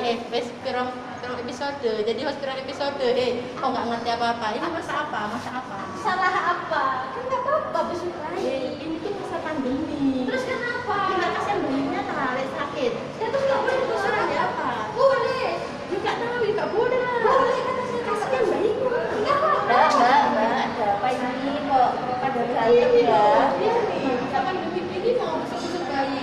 wes pirang episode. Jadi host pirang episode. Kok nggak ngerti apa-apa? Ini masa apa? Salah apa? Kan nggak apa-apa bersyukurai. Ini tuh masa pandemi. Terus kenapa? Kita kasihan bayinya terlalu sakit. Ya terus nggak boleh bersyukurai. Ada apa? Boleh. Juga tahu, juga boleh lah. Boleh kata saya Kasihan bayinya. nggak apa-apa. Mbak, ada apa ini kok pada berantem ya? Iya nih. Masa pandemi ini mau besok-besok bayi.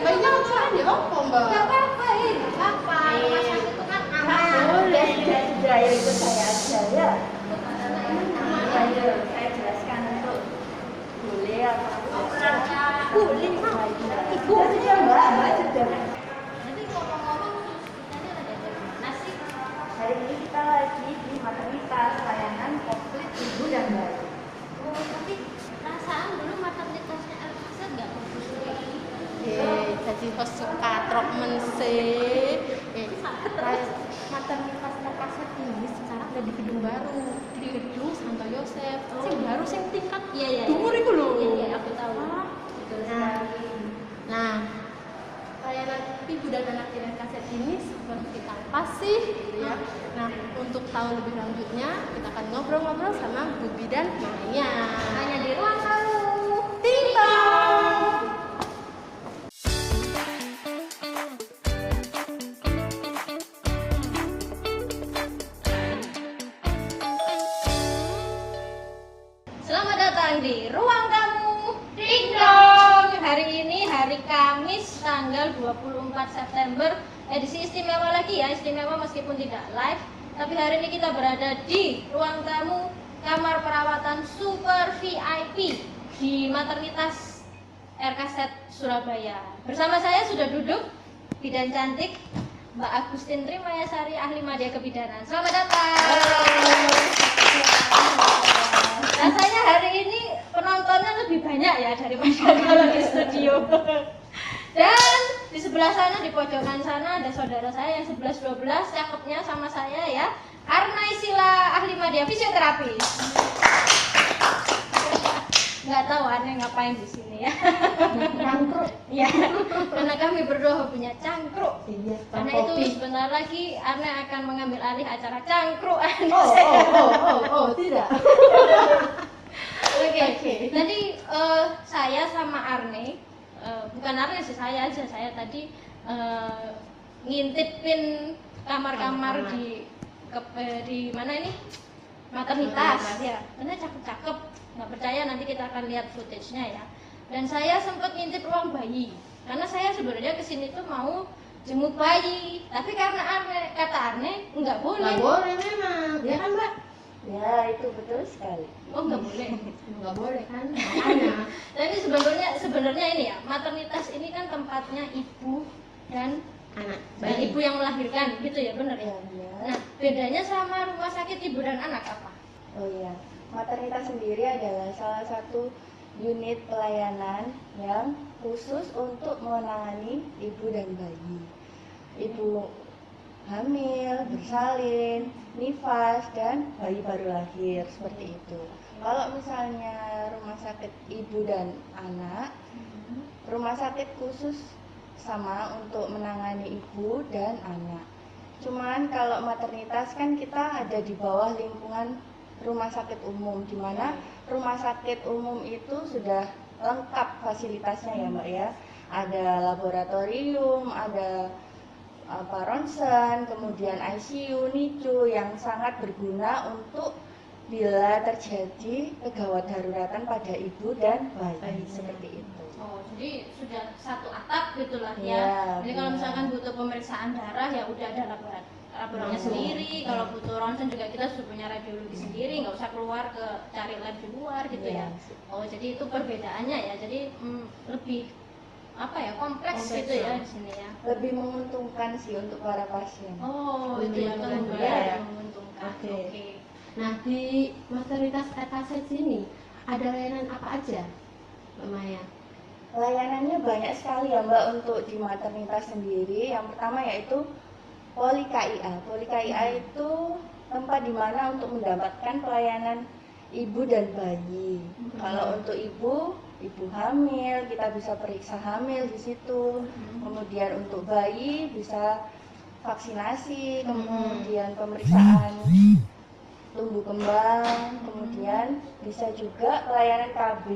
Bayinya apa? Ya apa mbak? Nggak apa-apa, nggak apa-apa. Rumah sakit itu kan aman. Boleh, sudah ayo ikut saya aja ya. Ayo, saya jelaskan untuk boleh apa Boleh, Mak. Ibu sudah mbak sudah. Nanti ngomong-ngomong kita ini lagi ada di mana sih? Hari ini kita lagi di maternitas layanan komplit ibu dan bayi. Oh, tapi perasaan dulu maternitasnya Elsa nggak bagus kayak ini. Jadi host suka trok mense. Maternitas terkaset ini sekarang ada di gedung baru, di gedung Santo Yosef. Sing baru sing tingkat Iya. dhuwur iku lho. Iya, aku tahu. Betul sekali. Nah, layanan ibu dan anak di kaset ini seperti apa sih? Gitu ya. Nah, untuk tahu lebih lanjutnya, kita akan ngobrol-ngobrol sama Bubi dan Maya. Hanya di ruang tamu. Tingtong. Selamat datang di ruang tamu Ding Dong. Hari ini hari Kamis tanggal 24 September. Edisi istimewa lagi ya, istimewa meskipun tidak live. Tapi hari ini kita berada di ruang tamu kamar perawatan super VIP di maternitas RKZ Surabaya. Bersama saya sudah duduk bidan cantik Mbak Agustin Tri Mayasari, ahli media kebidanan. Selamat datang. Rasanya hari ini penontonnya lebih banyak ya daripada kalau di studio. Dan di sebelah sana, di pojokan sana ada saudara saya yang 11-12, cakepnya sama saya ya. Arna Isila, ahli media fisioterapi. Nggak tahu Arna ngapain di sini ya. Cangkruk. Ya, karena kami berdua hobinya cangkruk. Iya, Karena itu sebentar lagi Arna akan mengambil alih acara cangkruk. Tidak. Oke. Jadi saya sama Arne, bukan Arne sih, saya aja. Saya tadi ngintipin kamar-kamar di mana ini? Maternitas. Ya, karena cakep-cakep. Nggak percaya nanti kita akan lihat footage-nya ya. Dan saya sempat ngintip ruang bayi. Karena saya sebenarnya kesini tuh mau jenguk bayi. Tapi karena kata Arne nggak boleh. Nggak boleh memang. Ya kan mbak? Ya, itu betul sekali. Oh nggak boleh. Nggak boleh kan? Makanya. Tapi sebenarnya ini ya, maternitas ini kan tempatnya ibu dan Bayi. ibu yang melahirkan, gitu ya, benar ya? Ya. Nah, bedanya sama rumah sakit ibu dan anak apa? Oh iya, maternitas sendiri adalah salah satu unit pelayanan yang khusus untuk menangani ibu dan bayi. Ibu hamil, bersalin, nifas, dan bayi baru lahir, seperti itu. Kalau misalnya rumah sakit ibu dan anak, rumah sakit khusus sama untuk menangani ibu dan anak. Cuman kalau maternitas kan kita ada di bawah lingkungan rumah sakit umum, di mana rumah sakit umum itu sudah lengkap fasilitasnya ya Mbak ya. Ada laboratorium, ada ronsen, kemudian ICU, NICU yang sangat berguna untuk bila terjadi kegawat daruratan pada ibu dan bayi, seperti itu. Oh, jadi sudah satu atap gitulah Ya, ya. Jadi kalau benar. misalkan butuh pemeriksaan darah ya udah ada laboratoriumnya sendiri. Kalau butuh ronsen juga kita sudah punya radiologi sendiri, nggak usah keluar ke cari lab di luar gitu ya. Oh, jadi itu perbedaannya ya. Jadi lebih apa ya, kompleks gitu ya di sini ya. Lebih menguntungkan sih untuk para pasien. Oh, itu ya, kalau Menguntungkan, ya, ya. menguntungkan. Oke. Oke. Nah di maternitas RKZ sini ada layanan apa aja, Mbak Maya? Layanannya banyak sekali ya Mbak untuk di maternitas sendiri. Yang pertama yaitu Poli KIA. Poli KIA itu tempat di mana untuk mendapatkan pelayanan ibu dan bayi. Kalau untuk ibu hamil, kita bisa periksa hamil di situ. Kemudian untuk bayi bisa vaksinasi, kemudian pemeriksaan tumbuh kembang, kemudian bisa juga pelayanan KB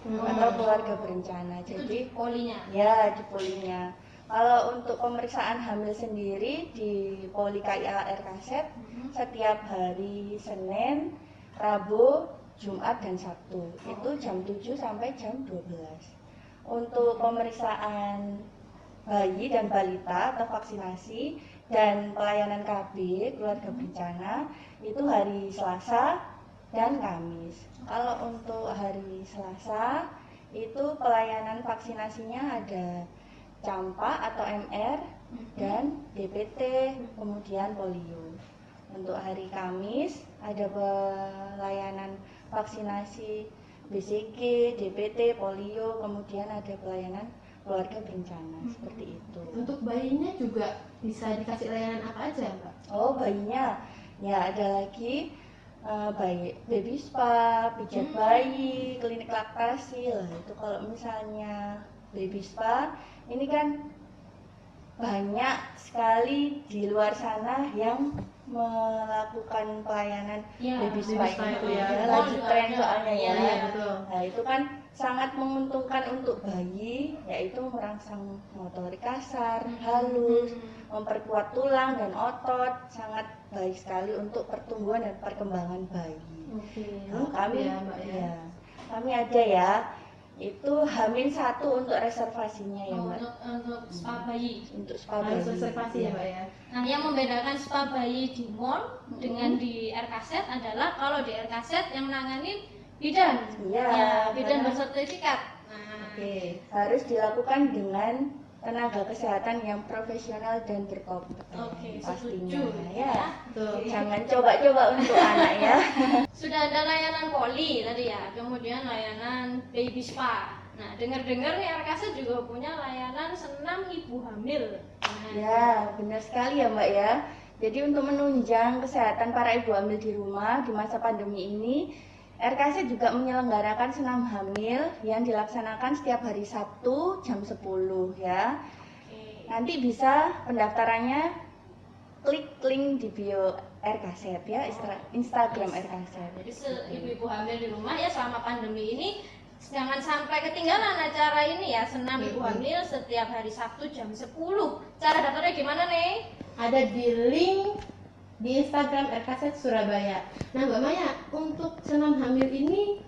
atau keluarga berencana. Jadi polinya. ya di polinya. Kalau untuk pemeriksaan hamil sendiri di Poli KIA RKZ setiap hari Senin, Rabu, Jumat dan Sabtu. Itu jam 7 sampai jam 12. Untuk pemeriksaan bayi dan balita atau vaksinasi dan pelayanan KB keluarga berencana itu hari Selasa dan Kamis. Kalau untuk hari Selasa itu pelayanan vaksinasinya ada campak atau MR dan DPT, kemudian polio. Untuk hari Kamis ada pelayanan vaksinasi BCG, DPT, polio, kemudian ada pelayanan keluarga berencana seperti itu. Untuk bayinya juga bisa dikasih layanan apa aja, Mbak? Oh, bayinya ya ada lagi baby spa, pijat bayi, klinik laktasi lah. Itu kalau misalnya baby spa ini kan banyak sekali di luar sana yang melakukan pelayanan baby spa itu ya, lagi tren soalnya ya. Iya, betul. Nah itu kan sangat menguntungkan untuk bayi, yaitu merangsang motorik kasar, halus, memperkuat tulang dan otot, sangat baik sekali untuk pertumbuhan dan perkembangan bayi. Nah, kami kami ada ya, itu H-1 untuk reservasinya ya Mbak. Untuk spa bayi. Untuk spa Harus bayi. reservasi ya, Mbak ya. Nah, yang membedakan spa bayi di mall dengan di RKZ adalah kalau di RKZ yang menangani bidan. Iya. Ya, bidan bersertifikat. Nah, Oke, harus dilakukan dengan tenaga kesehatan yang profesional dan berkompeten. Oke, pastinya setuju, ya. Betul. Jangan coba-coba untuk anak ya. sudah ada layanan poli tadi ya, kemudian layanan baby spa. Nah, dengar-dengar nih RKZ juga punya layanan senam ibu hamil. Nah, Ya, benar sekali ya Mbak ya. Jadi untuk menunjang kesehatan para ibu hamil di rumah di masa pandemi ini, RKZ juga menyelenggarakan senam hamil yang dilaksanakan setiap hari Sabtu jam 10 ya. Oke. Nanti bisa pendaftarannya klik link di bio RKZ ya, Instagram RKZ. Jadi ibu-ibu hamil di rumah ya selama pandemi ini jangan sampai ketinggalan acara ini ya, senam ibu hamil setiap hari Sabtu jam 10. Cara daftarnya gimana nih? Ada di link di Instagram RKZ Surabaya. Nah, Mbak Maya, untuk senam hamil ini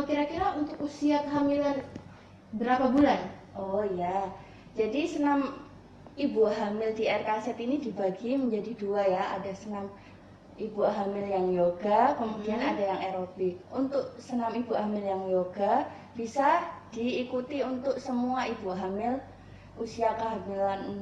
kira-kira untuk usia kehamilan berapa bulan? Oh ya, jadi senam ibu hamil di RKZ ini dibagi menjadi dua ya, ada senam ibu hamil yang yoga, kemudian ada yang aerobik. Untuk senam ibu hamil yang yoga bisa diikuti untuk semua ibu hamil usia kehamilan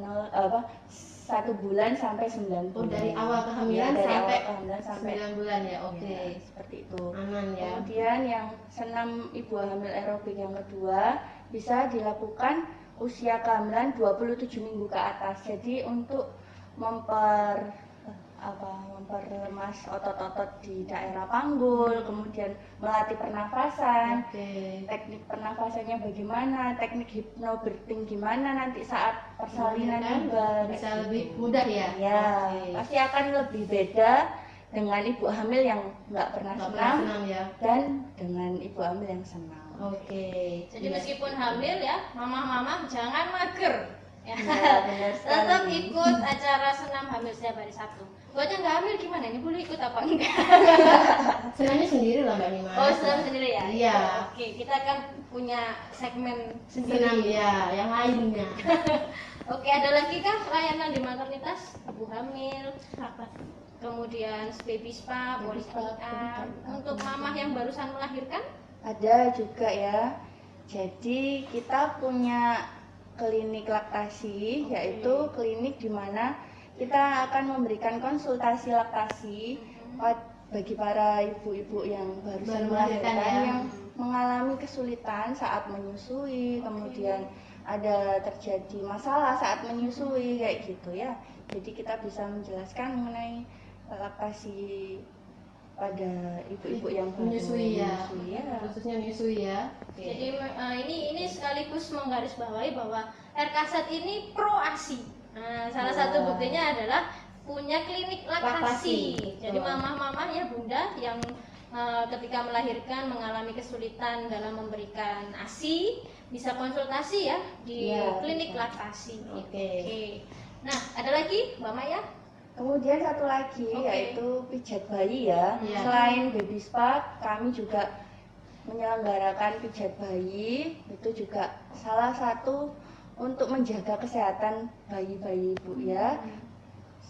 1 bulan sampai 9 bulan. Oh, dari awal kehamilan Ya, dari sampai awal kehamilan sampai 9 bulan ya. Oke. Ya, seperti itu. Aman ya. Kemudian yang senam ibu hamil aerobik yang kedua bisa dilakukan usia kehamilan 27 minggu ke atas. Jadi untuk memperlemas otot-otot di daerah panggul, kemudian melatih pernafasan. Oke. Teknik pernafasannya bagaimana, teknik hipnobirthing gimana nanti saat persalinan Kan juga bisa kayak lebih gitu. mudah ya. Ya, Oke. pasti akan lebih beda dengan ibu hamil yang nggak pernah Nggak pernah senam senam ya. dan dengan ibu hamil yang senam. Oke. Jadi Iya. meskipun hamil ya, mama-mama jangan mager. Ya. Ya, benar sekali. Tetap ikut acara senam hamil setiap hari Sabtu. Buat yang nggak hamil gimana? Ini boleh ikut apa enggak? Senamnya sendiri lah Mbak Nima. Oh, senam sendiri ya? Iya. Oke, kita kan punya segmen sendiri. Senam ya, yang lainnya. Oke, ada lagi kah layanan di maternitas? Ibu hamil, kemudian baby spa, Baby body spa, up. body up. Untuk mama yang barusan melahirkan? Ada juga ya. Jadi kita punya klinik laktasi, yaitu klinik di mana kita akan memberikan konsultasi laktasi bagi para ibu-ibu yang barusan Baru melahirkan melahirkan ya. yang mengalami kesulitan saat menyusui, kemudian ada terjadi masalah saat menyusui kayak gitu ya. Jadi kita bisa menjelaskan mengenai laktasi pada ibu-ibu yang baru Menyusui ya. menyusui ya. Khususnya menyusui ya. Oke. Jadi ini sekaligus menggarisbawahi bahwa RKZ ini pro ASI. Nah, salah Wah. satu buktinya adalah punya klinik laktasi. Jadi Wah. mama-mama ya bunda yang ketika melahirkan mengalami kesulitan dalam memberikan ASI bisa konsultasi ya di Iya, klinik bisa. laktasi. Oke. Nah, ada lagi Mbak Maya? Kemudian satu lagi Oke. yaitu pijat bayi ya. Iya. Selain baby spa, kami juga menyelenggarakan pijat bayi. Itu juga salah satu untuk menjaga kesehatan bayi-bayi ibu ya,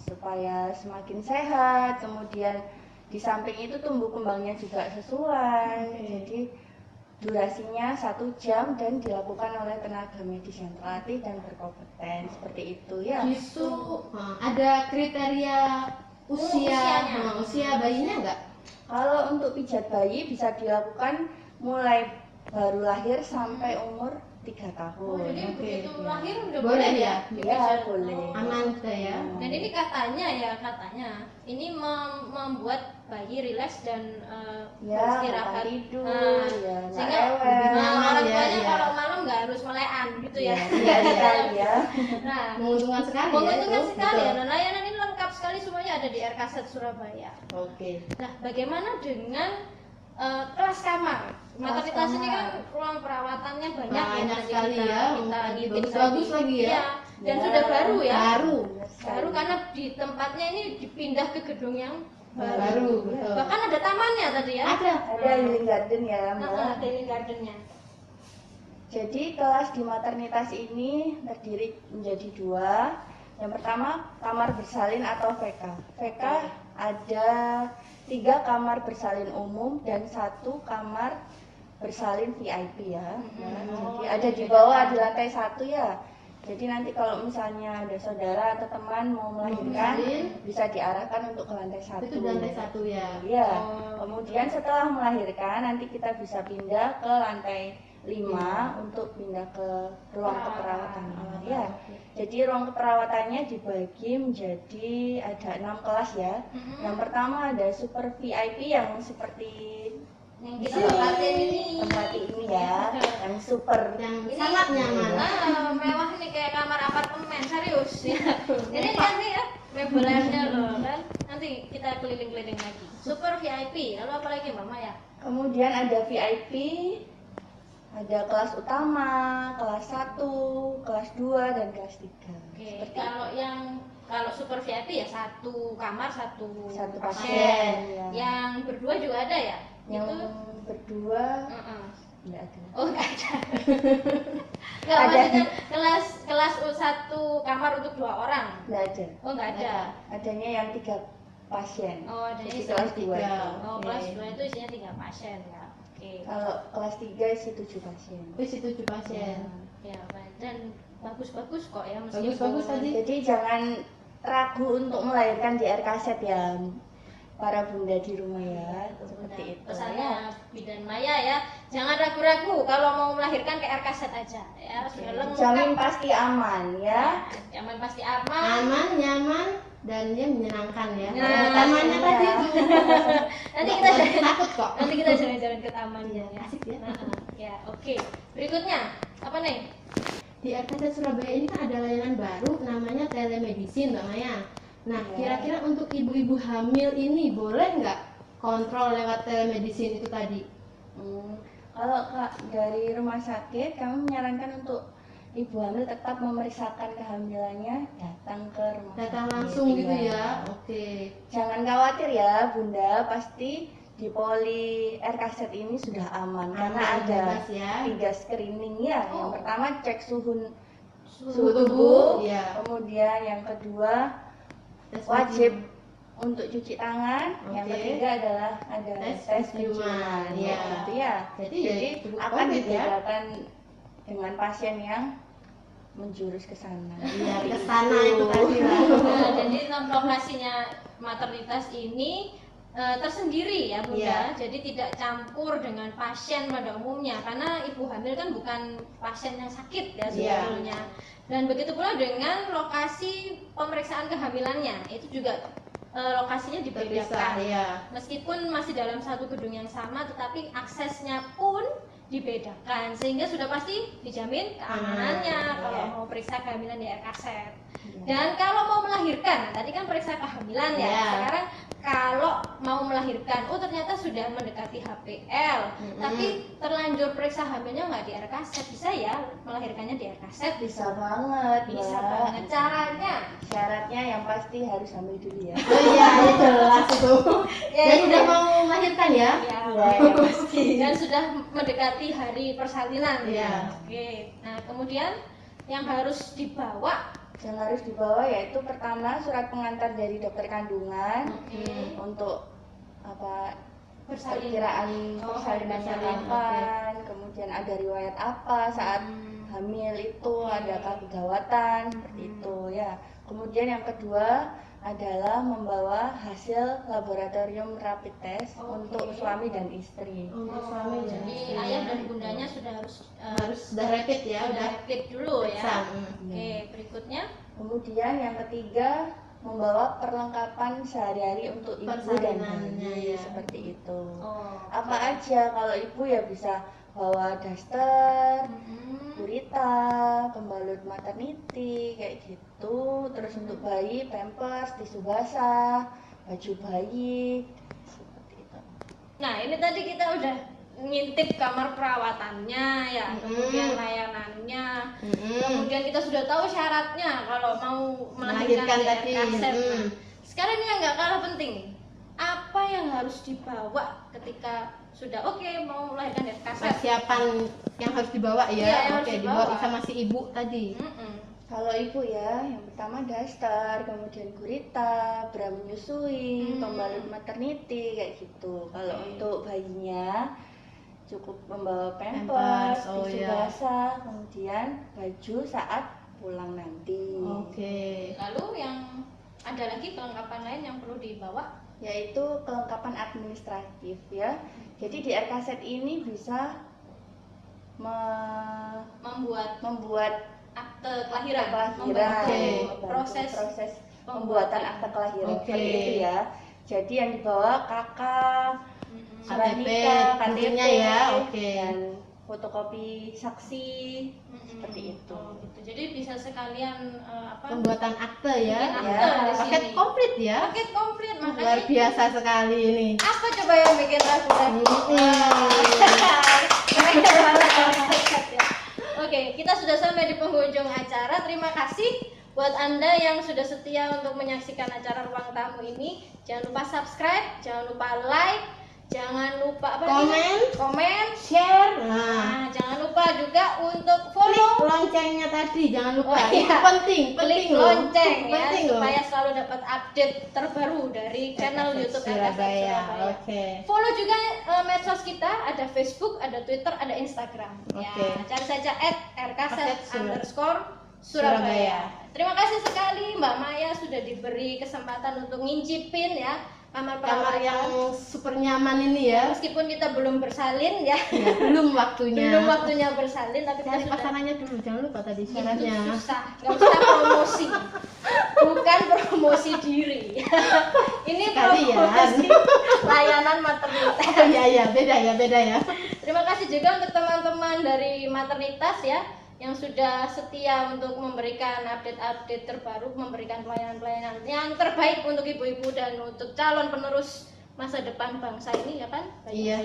supaya semakin sehat. Kemudian di samping itu tumbuh kembangnya juga sesuai. Jadi durasinya 1 jam dan dilakukan oleh tenaga medis yang terlatih dan berkompeten seperti itu ya. Itu ada kriteria Usianya. usia bayinya nggak? Kalau untuk pijat bayi bisa dilakukan mulai baru lahir sampai umur 3 tahun. Jadi Oke, begitu oke. lahir udah Boleh ya? Iya, boleh. Aman kita ya. Dan ini katanya ini membuat bayi rileks dan Ya, beristirahat. gampang tidur, Nah, ya, nggak sehingga rewel. orang Ya, tuanya ya. kalau malam nggak harus melean gitu ya. Iya, sekali ya. Nah, Menguntungkan sekali ya. menguntungkan itu. sekali ya. Betul. Nah, layanan ini lengkap sekali semuanya ada di RKZ Surabaya. Oke. Nah, bagaimana dengan kelas kamar? Maternitas ini kan kamar. ruang perawatannya banyak, Banyak tadi sekali ya, kita ngintip bagus-bagus tadi. lagi ya. Iya, dan Ya, sudah baru ya. Baru. Baru karena di tempatnya ini dipindah ke gedung yang baru. Baru, betul. Bahkan ada tamannya tadi ya. Ada. Ada healing garden ya, Nah, Mbak. healing gardennya. Jadi kelas di maternitas ini terdiri menjadi 2. Yang pertama kamar bersalin atau VK. VK ada 3 kamar bersalin umum dan 1 kamar bersalin VIP ya. Nah, jadi ada di bawah di lantai 1 ya. Jadi nanti kalau misalnya ada saudara atau teman mau melahirkan bersalin. bisa diarahkan untuk ke lantai 1. Itu di lantai 1 ya. Iya. Oh. Kemudian setelah melahirkan nanti kita bisa pindah ke lantai 5 untuk pindah ke ruang keperawatannya. Ya. Jadi ruang keperawatannya dibagi menjadi ada 6 kelas ya. Yang pertama ada super VIP yang seperti Yang kita tempatin ini. tempati ini ya, yang super. Yang Ini sangat nyaman. mewah nih kayak kamar apartemen, serius ya. Ini nanti ya mebelernya loh kan. Nanti kita keliling-keliling lagi. Super VIP. Lalu apa lagi Mbak Maya? Kemudian ada VIP, ada kelas utama, kelas 1, kelas 2 dan kelas 3. Oke, Seperti kalau super VIP ya 1 kamar satu Satu pasien. pasien, ya. Yang berdua juga ada ya? yang Itu berdua Heeh. enggak ada. Oh nggak ada. Nggak, Ada. maksudnya kelas 1 kamar untuk 2 orang. Enggak ada. Oh nggak ada. Adanya yang 3 pasien. Oh ada Di yang kelas 2 tiga. itu. Oh Oke. kelas 2 itu isinya 3 pasien ya. Oke. Kalau kelas 3 isi 7 pasien. Wis itu 7 pasien. Ya baik. Dan bagus-bagus kok ya Bagus-bagus tadi. Jadi jangan ragu untuk melahirkan di RKZ ya, para bunda di rumah ya. Seperti itu. Pesannya Bidan Maya ya, jangan ragu-ragu kalau mau melahirkan ke RKZ aja ya, sudah lengkap. Jamin pasti aman ya. Jamin pasti aman. Aman, nyaman, dan ya menyenangkan ya. Nah, Tamannya iya. tadi itu. Nanti kita Nggak jalan, takut kok. nanti kita jalan-jalan ke tamannya ya. Asik ya. Nah, ya oke. Berikutnya apa nih? Di RKZ Surabaya ini kan ada layanan baru namanya telemedicine, Mbak Maya. Nah, Iya. kira-kira untuk ibu-ibu hamil ini boleh nggak kontrol lewat telemedicine itu tadi? Kalau dari rumah sakit kami menyarankan untuk ibu hamil tetap memeriksakan kehamilannya datang ke rumah Datang sakit. langsung gitu Iya. ya? Oke. Jangan khawatir ya Bunda, pasti di poli RKZ ini sudah aman karena Aman, ada bebas ya. 3 screening ya. Oh. Yang pertama cek suhu Suhu tubuh, tubuh, ya. kemudian yang kedua Tes wajib untuk cuci tangan, yang Oke. ketiga adalah ada Tes tes penciuman, penciuman, ya. gitu ya. Jadi ya cukup akan komplit ya. dibedakan dengan pasien yang menjurus ke sana. Iya, Seperti ke sana itu tadi lah. Nah, jadi lokasinya maternitas ini tersendiri ya Bunda. Iya. Jadi tidak campur dengan pasien pada umumnya karena ibu hamil kan bukan pasien yang sakit ya Iya. sebetulnya. Dan begitu pula dengan lokasi pemeriksaan kehamilannya itu juga lokasinya Terpisah dibedakan. ya. Meskipun masih dalam satu gedung yang sama, tetapi aksesnya pun dibedakan sehingga sudah pasti dijamin keamanannya kalau iya. mau periksa kehamilan di air kaset. Dan kalau mau melahirkan, tadi kan periksa kehamilan ya. Iya. Sekarang kalau mau melahirkan, oh ternyata sudah mendekati HPL, tapi terlanjur periksa hamilnya nggak di air kaset, bisa ya melahirkannya di air kaset? Bisa banget, Bisa Mbak. banget. Caranya? Syaratnya yang pasti harus hamil dulu ya. Oh iya, itu jelas itu. Ya, Dan itu. udah mau melahirkan ya? Ya, Ya, pasti. dan sudah mendekati hari persalinan. Iya. Oke. Nah kemudian yang harus dibawa. Yang harus dibawa yaitu pertama surat pengantar dari dokter kandungan untuk apa Bersalin. perkiraan Oh, persalinannya bersalin, kapan, kemudian ada riwayat apa saat hamil itu, adakah kegawatan seperti itu ya. Kemudian yang kedua adalah membawa hasil laboratorium rapid test untuk suami dan istri. Untuk suami ya. Jadi ayah dan bundanya sudah harus sudah rapid ya, sudah udah rapid dulu ya. periksa. Oke, berikutnya Kemudian yang ketiga membawa perlengkapan sehari-hari untuk ibu dan Persalinannya, bayi ya. seperti itu. oh, Apa aja kalau ibu ya bisa bawa daster, gurita, pembalut maternity kayak gitu. Terus untuk bayi pampers, tisu basah, baju bayi seperti itu. Nah, ini tadi kita udah ngintip kamar perawatannya ya, kemudian layanannya. Kemudian kita sudah tahu syaratnya kalau mau melahirkan Melahirkan di air tadi. kaset. Nah, sekarang ini yang nggak kalah penting, apa yang harus dibawa ketika sudah oke mau melahirkan di air kaset? Persiapan yang harus dibawa ya. Iya, yang harus Oke, dibawa. dibawa sama si ibu tadi. Kalau ibu ya, yang pertama daster, kemudian gurita, bra menyusui, pembalut maternity kayak gitu. Kalau untuk bayinya cukup membawa pampers, Pampers, oh tisu iya. basah, kemudian baju saat pulang nanti. Oke. Lalu yang ada lagi kelengkapan lain yang perlu dibawa? Yaitu kelengkapan administratif ya. Jadi di RKZ ini bisa membuat Akte kelahiran, kelahiran, Oke. membantu proses pembuatan akte kelahiran Oke. seperti itu ya. Jadi yang dibawa kakak, surat KTP, nikah, tentunya KTP, ya, oke. dan fotokopi saksi seperti itu. Oh, gitu. Jadi bisa sekalian Pembuatan akte ya. Bikin akte di Paket sini. komplit ya. paket komplit, Luar makanya biasa sekali ini. apa coba yang bikin ragu-ragu? Oke, kita sudah sampai di penghujung acara. Terima kasih buat Anda yang sudah setia untuk menyaksikan acara Ruang Tamu ini. Jangan lupa subscribe, jangan lupa like, jangan lupa komen, Share. Nah, jangan lupa juga untuk Klik follow, loncengnya tadi, jangan lupa. Oh, Itu iya. penting klik loh. lonceng ya, Penting loh. supaya selalu dapat update terbaru dari channel YouTube Surabaya. Surabaya. Oke. Follow juga medsos kita, ada Facebook, ada Twitter, ada Instagram. Oke. Ya, cari saja Surabaya. @rkset_Surabaya. Terima kasih sekali Mbak Maya sudah diberi kesempatan untuk ngincipin ya kamar Kamar perawatan. yang super nyaman ini ya. Meskipun kita belum bersalin ya, Ya, belum waktunya. belum waktunya bersalin, tapi kita Cari sudah pasangannya dulu, jangan lupa tadi itu syaratnya. susah, nggak usah promosi, bukan promosi diri. Ini Sekalian. promosi layanan maternitas. Oh iya iya, beda ya. Terima kasih juga untuk teman-teman dari maternitas ya yang sudah setia untuk memberikan update-update terbaru, memberikan pelayanan-pelayanan yang terbaik untuk ibu-ibu dan untuk calon penerus masa depan bangsa ini ya kan? Iya.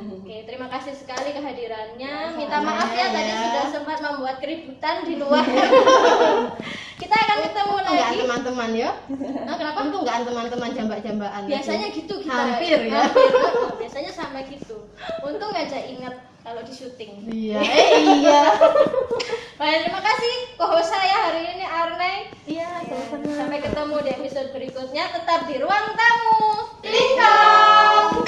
Oke, terima kasih sekali kehadirannya. Minta Sama-sama maaf ya tadi ya. sudah sempat membuat keributan di luar. Kita akan ketemu Enggak lagi. teman-teman ya. Nah, kenapa? Untung enggak teman-teman jambak-jambakan. Biasanya gitu kita. Hampir ya. Biasanya sampai gitu. Untung aja ingat kalau di syuting. Iya. Iya. Baik, terima kasih co-host saya hari ini Arne. Iya, sama-sama. Sampai ketemu di episode berikutnya. Tetap di Ruang Tamu. Lingkong.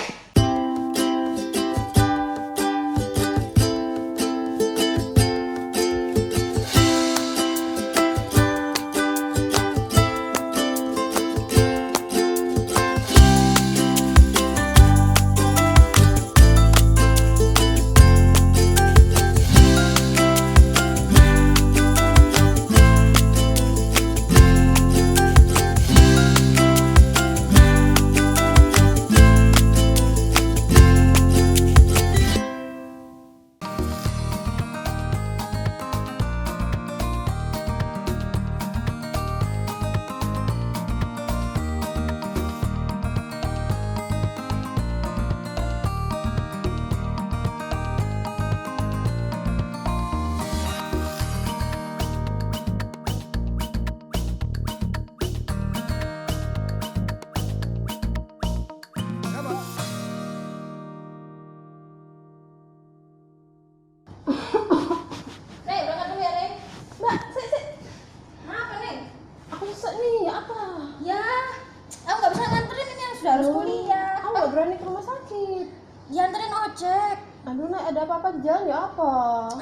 ngojek. Aduh, Nak, ada apa-apa di jalan ya apa?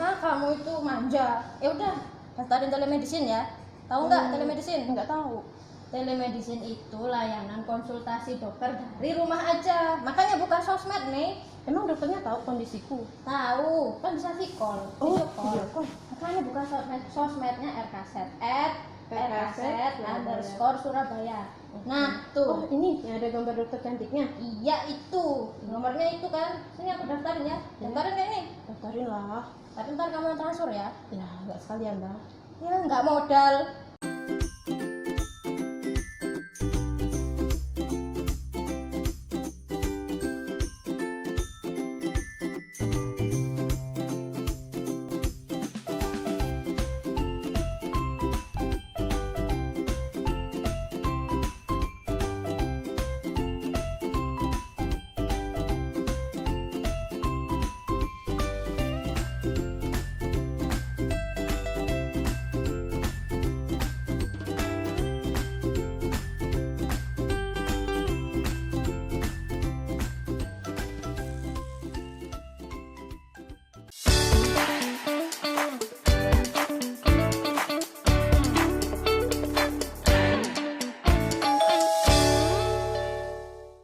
Ah, kamu itu manja. Ya udah, daftarin telemedicine ya. Tahu nggak telemedicine? Enggak tahu. Telemedicine itu layanan konsultasi dokter dari rumah aja. Makanya buka sosmed nih. Emang dokternya tahu kondisiku? Tahu, kan bisa call, video call. video call. Makanya buka sosmednya RKZ RKZ _ Surabaya. Nah, tuh. Oh, ini yang ada gambar dokter cantiknya. Iya itu. Nomornya itu kan. Sini aku daftarin ya. Daftarin nggak ini? Daftarin lah. Tapi ntar kamu yang transfer ya. Ya, enggak sekalian, Bang. Ya nggak modal.